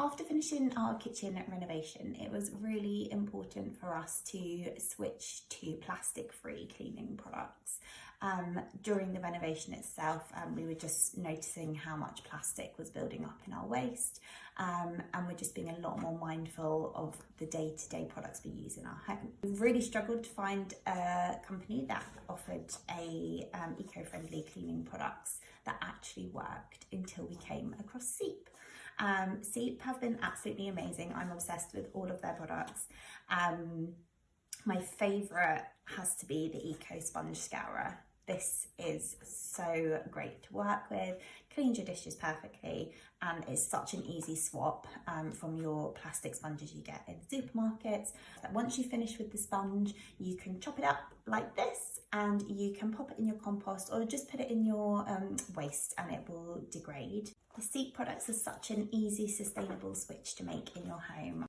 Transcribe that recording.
After finishing our kitchen renovation, it was really important for us to switch to plastic-free cleaning products. During the renovation itself, we were just noticing how much plastic was building up in our waste, and we're just being a lot more mindful of the day-to-day products we use in our home. We really struggled to find a company that offered eco-friendly cleaning products that actually worked until we came across Seep. Seep have been absolutely amazing. I'm obsessed with all of their products. My favourite has to be the Eco Sponge Scourer. This is so great to work with, cleans your dishes perfectly, and it's such an easy swap from your plastic sponges you get in supermarkets. Once you finish with the sponge, you can chop it up like this and you can pop it in your compost or just put it in your waste and it will degrade. The Seep products are such an easy, sustainable switch to make in your home.